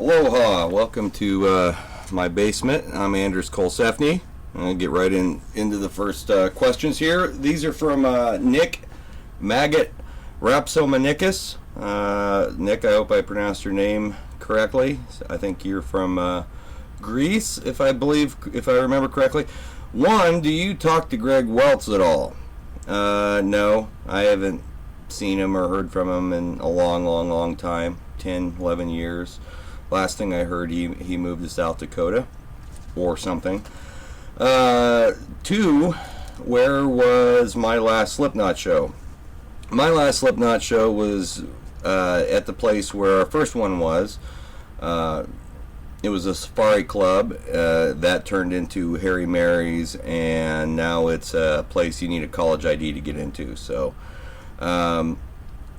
Aloha, welcome to my basement. I'm Anders Colsefni. I'll get right into the first questions here. These are from Nick Maggot Rapsomanicus. Nick, I hope I pronounced your name correctly. I think you're from Greece, if I remember correctly. One, do you talk to Greg Welts at all? No, I haven't seen him or heard from him in a long time, 10, 11 years. Last thing I heard, he moved to South Dakota or something. Two, where was my last Slipknot show? My last Slipknot show was at the place where our first one was. It was a Safari Club that turned into Harry Mary's, and now it's a place you need a college ID to get into. So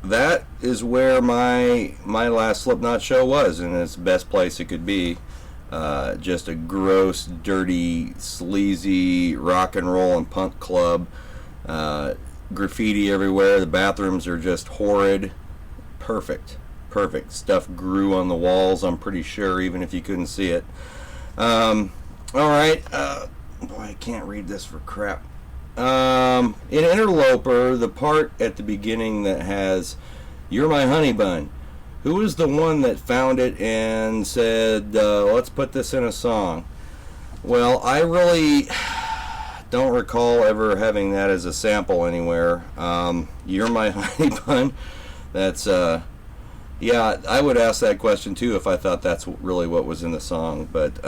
that is where my last Slipknot show was, and it's the best place it could be. Just a gross, dirty, sleazy rock and roll and punk club. Graffiti everywhere. The bathrooms are just horrid. Perfect. Stuff grew on the walls, I'm pretty sure, even if you couldn't see it. Alright. Boy, I can't read this for crap. In Interloper, the part at the beginning that has "You're my honey bun," who was the one that found it and said, let's put this in a song? Well, I really don't recall ever having that as a sample anywhere. "You're my honey bun," that's yeah, I would ask that question too if I thought that's really what was in the song. But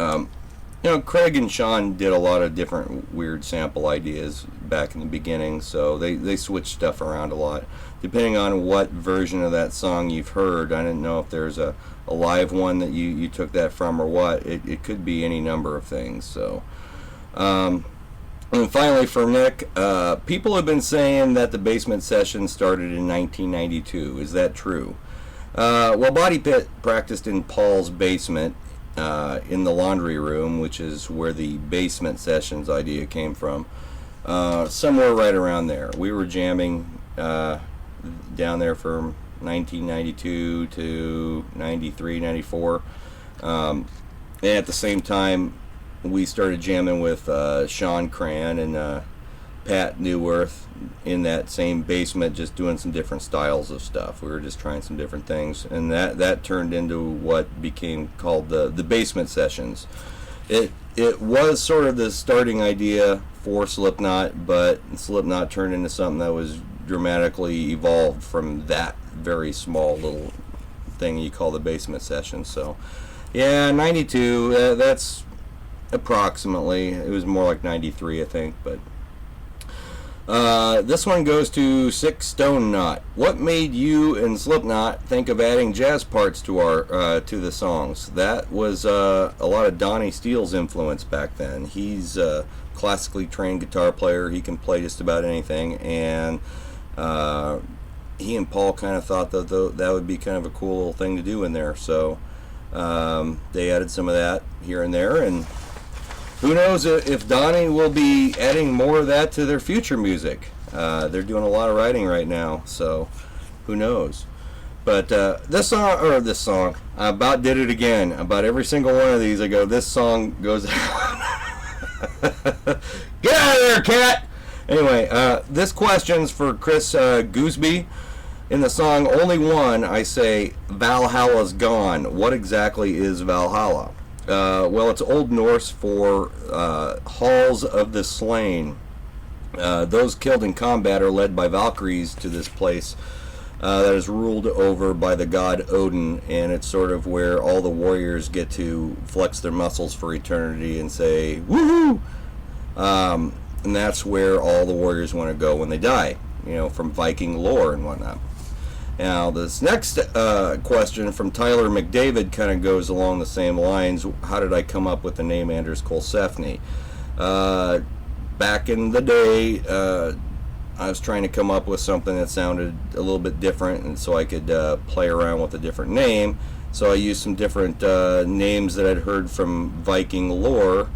Craig and Sean did a lot of different weird sample ideas back in the beginning, so they switched stuff around a lot depending on what version of that song you've heard. I didn't know if there's a live one that you took that from or what. It could be any number of things. So and finally for Nick, people have been saying that the Basement Sessions started in 1992. Is that true? Well, Body Pit practiced in Paul's basement in the laundry room, which is where the Basement Sessions idea came from. Somewhere right around there. We were jamming down there from 1992 to 93, 94. And at the same time, we started jamming with Sean Cran and Pat Newworth in that same basement, just doing some different styles of stuff. We were just trying some different things, and that turned into what became called the Basement Sessions. It was sort of the starting idea for Slipknot, but Slipknot turned into something that was dramatically evolved from that very small little thing you call the Basement Sessions. So yeah, 92, that's approximately. It was more like 93, I think. But this one goes to Six Stone Knot. What made you and Slipknot think of adding jazz parts to our to the songs? That was a lot of Donnie Steele's influence back then. He's a classically trained guitar player. He can play just about anything, and he and Paul kind of thought that would be kind of a cool little thing to do in there. So they added some of that here and there, and who knows if Donnie will be adding more of that to their future music. They're doing a lot of writing right now, so who knows. But this song, I about did it again. About every single one of these, I go, this song goes Get out of there, cat! Anyway, this question's for Chris Gooseby. In the song Only One, I say, Valhalla's gone. What exactly is Valhalla? Well, it's Old Norse for halls of the slain. Those killed in combat are led by Valkyries to this place that is ruled over by the god Odin, and it's sort of where all the warriors get to flex their muscles for eternity and say, woohoo! And that's where all the warriors want to go when they die, from Viking lore and whatnot. Now, this next question from Tyler McDavid kind of goes along the same lines. How did I come up with the name Anders Colsefni? Back in the day, I was trying to come up with something that sounded a little bit different, and so I could play around with a different name. So I used some different names that I'd heard from Viking lore,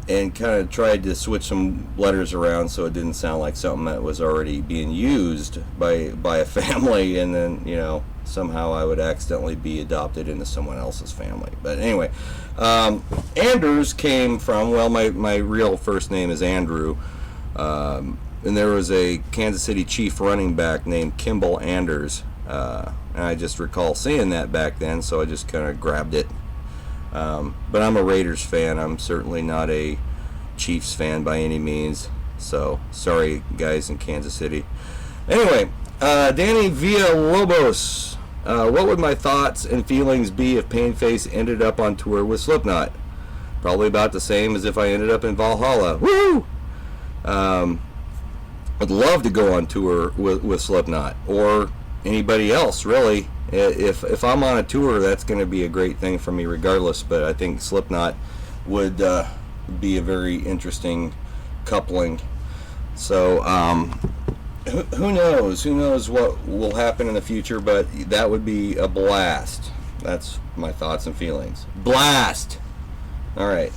and kind of tried to switch some letters around so it didn't sound like something that was already being used by a family, and then somehow I would accidentally be adopted into someone else's family. But anyway, Anders came from, well, my real first name is Andrew, and there was a Kansas City Chief running back named Kimball Anders, and I just recall seeing that back then, so I just kind of grabbed it. But I'm a Raiders fan. I'm certainly not a Chiefs fan by any means, so sorry guys in Kansas City. Anyway, Danny Villalobos, what would my thoughts and feelings be if Painface ended up on tour with Slipknot? Probably about the same as if I ended up in Valhalla. Woo! I'd love to go on tour with Slipknot, or anybody else, really. If I'm on a tour, that's going to be a great thing for me regardless, but I think Slipknot would be a very interesting coupling. So, who knows what will happen in the future, but that would be a blast. That's my thoughts and feelings. Blast! Alright.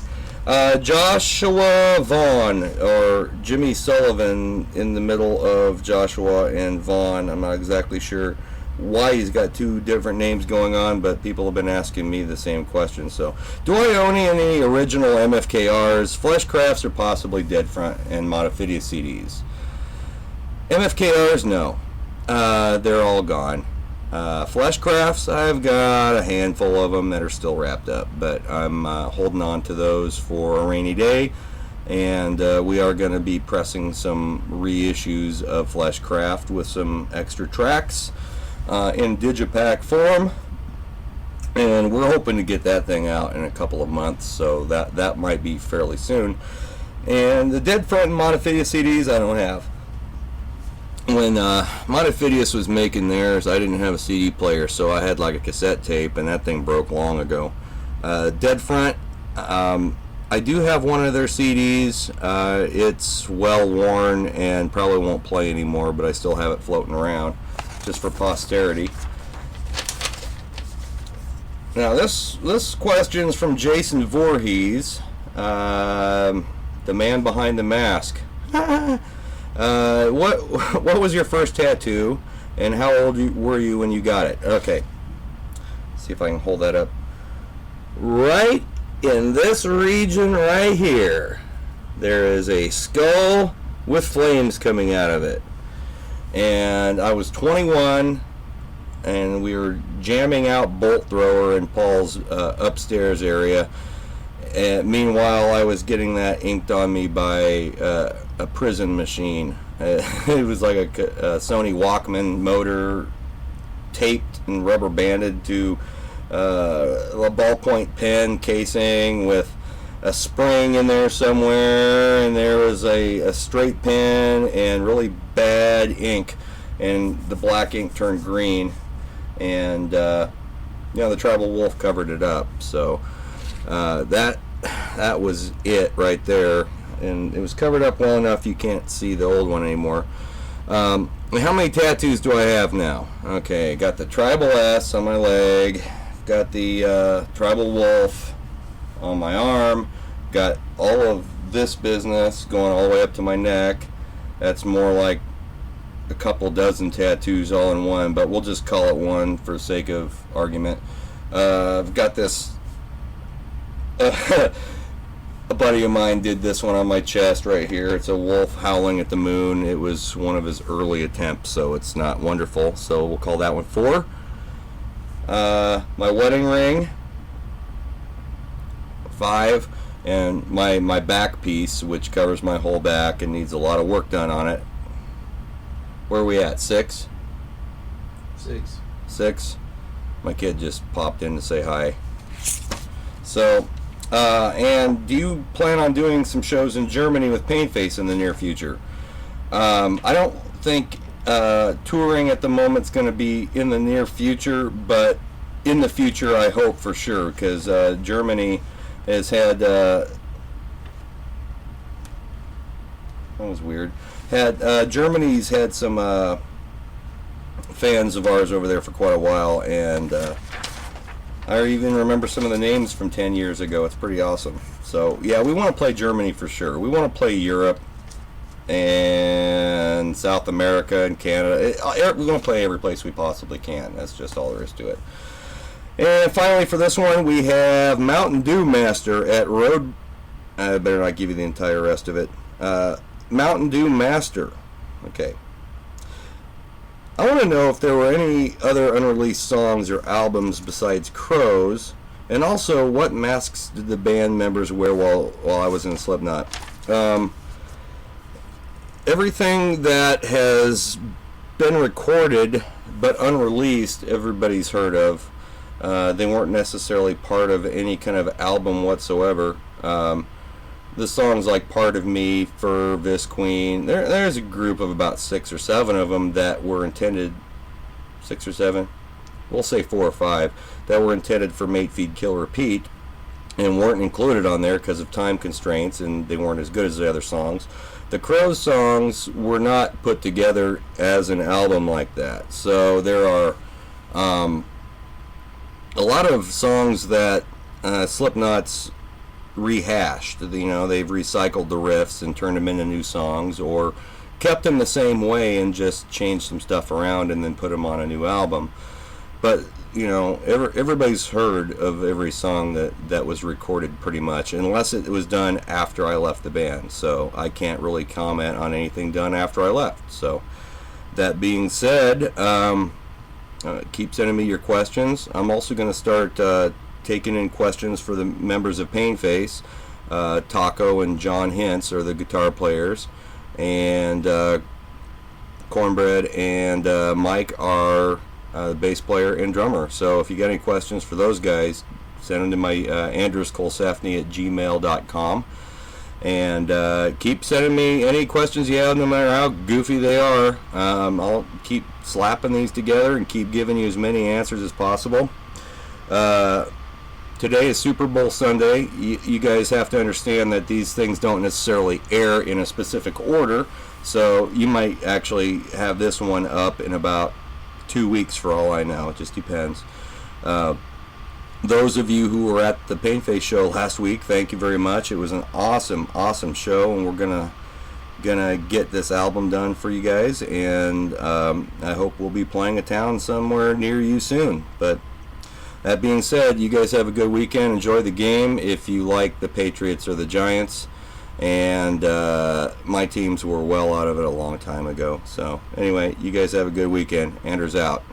Joshua Vaughn, or Jimmy Sullivan, in the middle of Joshua and Vaughn. I'm not exactly sure why he's got two different names going on, but people have been asking me the same question. So, do I own any original MFKRs, Fleshcrafts, or possibly Deadfront and Modifidia CDs? MFKRs, no. They're all gone. Fleshcrafts, I've got a handful of them that are still wrapped up, but I'm holding on to those for a rainy day, and we are going to be pressing some reissues of Fleshcraft with some extra tracks in digipack form, and we're hoping to get that thing out in a couple of months, so that might be fairly soon. And the Deadfront and Modifidia CDs I don't have. When Modifidius was making theirs, I didn't have a CD player, so I had like a cassette tape, and that thing broke long ago. Deadfront, I do have one of their CDs. It's well worn and probably won't play anymore, but I still have it floating around just for posterity. Now this question's from Jason Voorhees, the man behind the mask. What was your first tattoo, and how old were you when you got it? Okay, see if I can hold that up. Right in this region right here, there is a skull with flames coming out of it, and I was 21, and we were jamming out Bolt Thrower in Paul's upstairs area. And meanwhile, I was getting that inked on me by a prison machine. It was like a Sony Walkman motor taped and rubber banded to a ballpoint pen casing with a spring in there somewhere, and there was a straight pen and really bad ink, and the black ink turned green, and the Tribal Wolf covered it up. So that was it right there, and it was covered up well enough you can't see the old one anymore. How many tattoos do I have now? Okay, got the Tribal S on my leg, got the Tribal Wolf on my arm, got all of this business going all the way up to my neck. That's more like a couple dozen tattoos all in one, but we'll just call it one for sake of argument. I've got this a buddy of mine did this one on my chest right here. It's a wolf howling at the moon. It was one of his early attempts, so it's not wonderful, so we'll call that one 4. My wedding ring, 5, and my back piece, which covers my whole back and needs a lot of work done on it. Where are we at? 6? 6. My kid just popped in to say hi. So, and do you plan on doing some shows in Germany with Painface in the near future? I don't think touring at the moment is going to be in the near future, but in the future I hope for sure, because Germany has had that was weird. Germany's had some fans of ours over there for quite a while, and I even remember some of the names from 10 years ago. It's pretty awesome. So yeah, we want to play Germany for sure. We want to play Europe. and South America and Canada. We're going to play every place we possibly can. That's just all there is to it. And finally, for this one, we have Mountain Dew Master at Road. I better not give you the entire rest of it. Mountain Dew Master. Okay. I want to know if there were any other unreleased songs or albums besides Crows, and also what masks did the band members wear while I was in Slipknot. Everything that has been recorded but unreleased, everybody's heard of. They weren't necessarily part of any kind of album whatsoever. The songs like Part of Me, Fur, Queen, there's a group of about 6 or 7 of them that were intended, 6 or 7, we'll say 4 or 5, that were intended for Mate, Feed, Kill, Repeat, and weren't included on there because of time constraints, and they weren't as good as the other songs. The Crows songs were not put together as an album like that. So there are a lot of songs that Slipknot's rehashed. You know, they've recycled the riffs and turned them into new songs, or kept them the same way and just changed some stuff around and then put them on a new album. But you know, everybody's heard of every song that was recorded pretty much, unless it was done after I left the band. So I can't really comment on anything done after I left. So that being said, keep sending me your questions. I'm also going to start taking in questions for the members of Painface. Taco and John Hintz are the guitar players, and Cornbread and Mike are the bass player and drummer. So if you got any questions for those guys, send them to my Anders Colsefni at gmail.com, and keep sending me any questions you have, no matter how goofy they are. I'll keep slapping these together and keep giving you as many answers as possible. Today is Super Bowl Sunday. You guys have to understand that these things don't necessarily air in a specific order, so you might actually have this one up in about 2 weeks for all I know. It just depends. Those of you who were at the Painface show last week, thank you very much. It was an awesome show, and we're gonna get this album done for you guys, and I hope we'll be playing a town somewhere near you soon. But that being said, you guys have a good weekend. Enjoy the game if you like the Patriots or the Giants. And my teams were well out of it a long time ago. So anyway, you guys have a good weekend. Anders out.